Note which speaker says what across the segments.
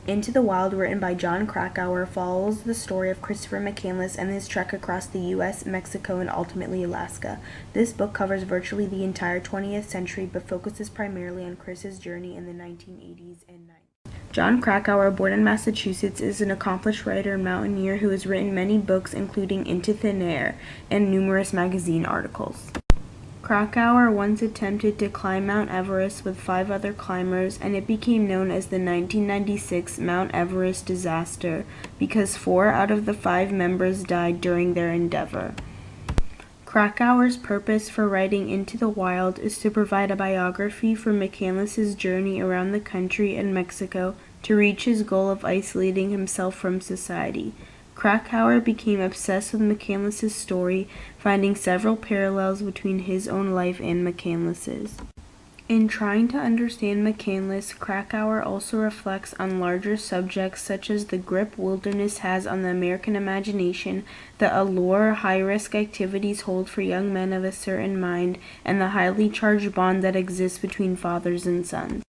Speaker 1: Into the Wild, written by John Krakauer, follows the story of Christopher McCandless and his trek across the U.S., Mexico, and ultimately Alaska. This book covers virtually the entire 20th century, but focuses primarily on Chris's journey in the 1980s and 90s. John Krakauer, born in Massachusetts, is an accomplished writer and mountaineer who has written many books, including Into Thin Air, and numerous magazine articles. Krakauer once attempted to climb Mount Everest with 5 other climbers, and it became known as the 1996 Mount Everest disaster because 4 out of the 5 members died during their endeavor. Krakauer's purpose for writing Into the Wild is to provide a biography for McCandless's journey around the country and Mexico to reach his goal of isolating himself from society. Krakauer became obsessed with McCandless's story, finding several parallels between his own life and McCandless's. In trying to understand McCandless, Krakauer also reflects on larger subjects such as the grip wilderness has on the American imagination, the allure high-risk activities hold for young men of a certain mind, and the highly charged bond that exists between fathers and sons.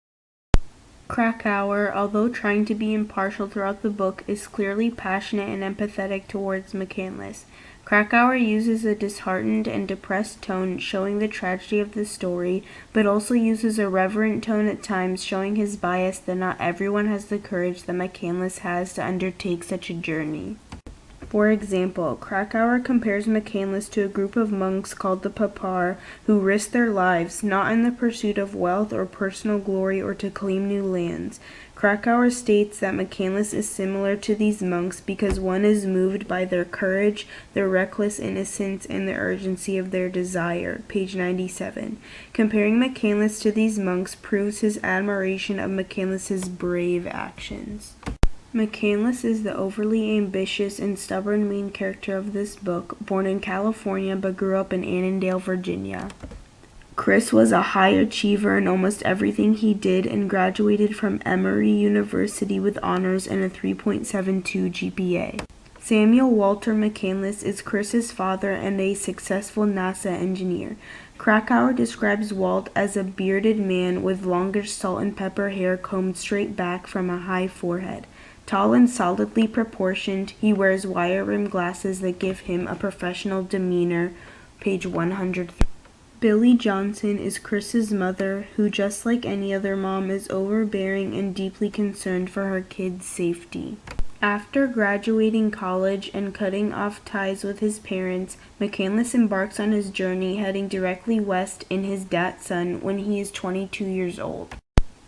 Speaker 1: Krakauer, although trying to be impartial throughout the book, is clearly passionate and empathetic towards McCandless. Krakauer uses a disheartened and depressed tone, showing the tragedy of the story, but also uses a reverent tone at times, showing his bias that not everyone has the courage that McCandless has to undertake such a journey. For example, Krakauer compares McCandless to a group of monks called the Papar who risk their lives, not in the pursuit of wealth or personal glory or to claim new lands. Krakauer states that McCandless is similar to these monks because one is moved by their courage, their reckless innocence, and the urgency of their desire. Page 97. Comparing McCandless to these monks proves his admiration of McCandless's brave actions. McCandless is the overly ambitious and stubborn main character of this book, born in California but grew up in Annandale, Virginia. Chris was a high achiever in almost everything he did and graduated from Emory University with honors and a 3.72 GPA. Samuel Walter McCandless is Chris's father and a successful NASA engineer. Krakauer describes Walt as a bearded man with longish salt and pepper hair combed straight back from a high forehead. Tall and solidly proportioned, he wears wire-rimmed glasses that give him a professional demeanor. Page 100. Billy Johnson is Chris's mother, who just like any other mom is overbearing and deeply concerned for her kids' safety. After graduating college and cutting off ties with his parents, McCandless embarks on his journey heading directly west in his Datsun when he is 22 years old.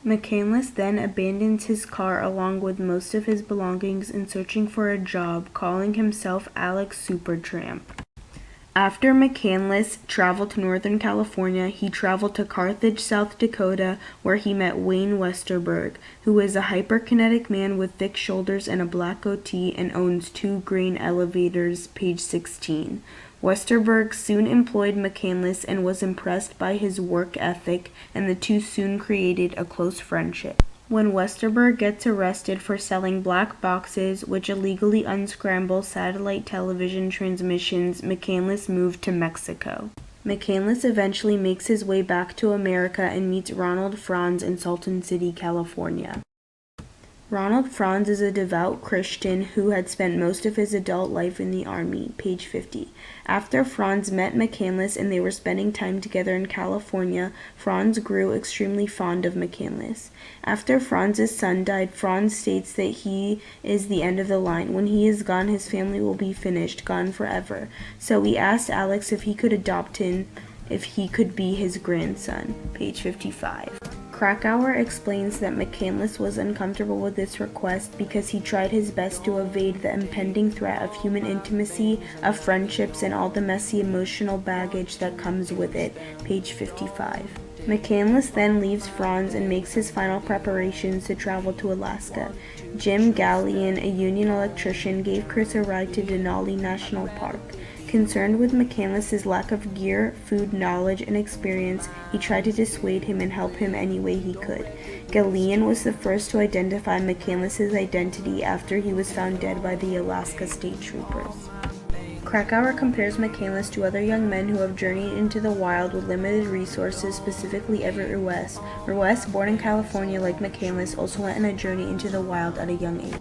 Speaker 1: McCandless then abandons his car along with most of his belongings in searching for a job, calling himself Alex Supertramp. After McCandless traveled to Northern California, he traveled to Carthage, South Dakota, where he met Wayne Westerberg, who is a hyperkinetic man with thick shoulders and a black goatee and owns 2 grain elevators, page 16. Westerberg soon employed McCandless and was impressed by his work ethic, and the two soon created a close friendship. When Westerberg gets arrested for selling black boxes, which illegally unscramble satellite television transmissions, McCandless moved to Mexico. McCandless eventually makes his way back to America and meets Ronald Franz in Salton City, California. Ronald Franz is a devout Christian who had spent most of his adult life in the Army, page 50. After Franz met McCandless and they were spending time together in California, Franz grew extremely fond of McCandless. After Franz's son died, Franz states that he is the end of the line. When he is gone, his family will be finished, gone forever. So he asked Alex if he could adopt him, if he could be his grandson, page 55. Krakauer explains that McCandless was uncomfortable with this request because he tried his best to evade the impending threat of human intimacy, of friendships, and all the messy emotional baggage that comes with it, page 55. McCandless then leaves Franz and makes his final preparations to travel to Alaska. Jim Gallion, a union electrician, gave Chris a ride to Denali National Park. Concerned with McCandless's lack of gear, food, knowledge, and experience, he tried to dissuade him and help him any way he could. Gallion was the first to identify McCandless's identity after he was found dead by the Alaska State Troopers. Krakauer compares McCandless to other young men who have journeyed into the wild with limited resources, specifically Everett Ruess. Ruess, born in California like McCandless, also went on a journey into the wild at a young age.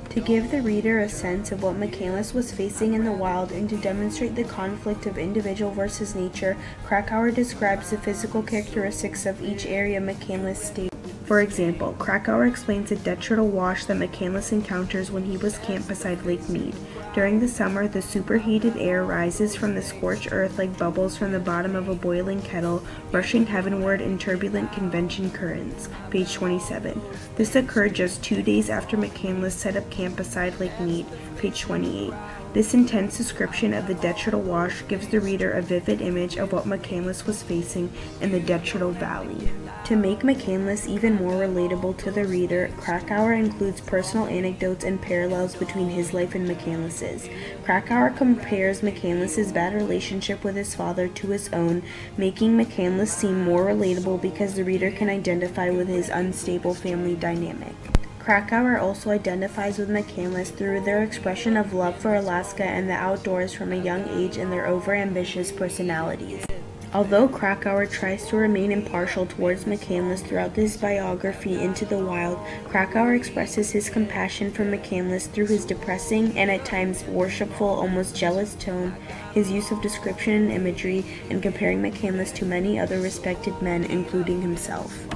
Speaker 1: To give the reader a sense of what McCandless was facing in the wild and to demonstrate the conflict of individual versus nature, Krakauer describes the physical characteristics of each area McCandless stayed. For example, Krakauer explains the detrital wash that McCandless encounters when he was camped beside Lake Mead. During the summer, the superheated air rises from the scorched earth like bubbles from the bottom of a boiling kettle, rushing heavenward in turbulent convection currents. Page 27. This occurred just 2 days after McCandless set up camp beside Lake Mead. Page 28. This intense description of the detrital wash gives the reader a vivid image of what McCandless was facing in the detrital valley. To make McCandless even more relatable to the reader, Krakauer includes personal anecdotes and parallels between his life and McCandless's. Krakauer compares McCandless's bad relationship with his father to his own, making McCandless seem more relatable because the reader can identify with his unstable family dynamic. Krakauer also identifies with McCandless through their expression of love for Alaska and the outdoors from a young age and their overambitious personalities. Although Krakauer tries to remain impartial towards McCandless throughout his biography Into the Wild, Krakauer expresses his compassion for McCandless through his depressing and at times worshipful, almost jealous tone, his use of description and imagery, and comparing McCandless to many other respected men, including himself.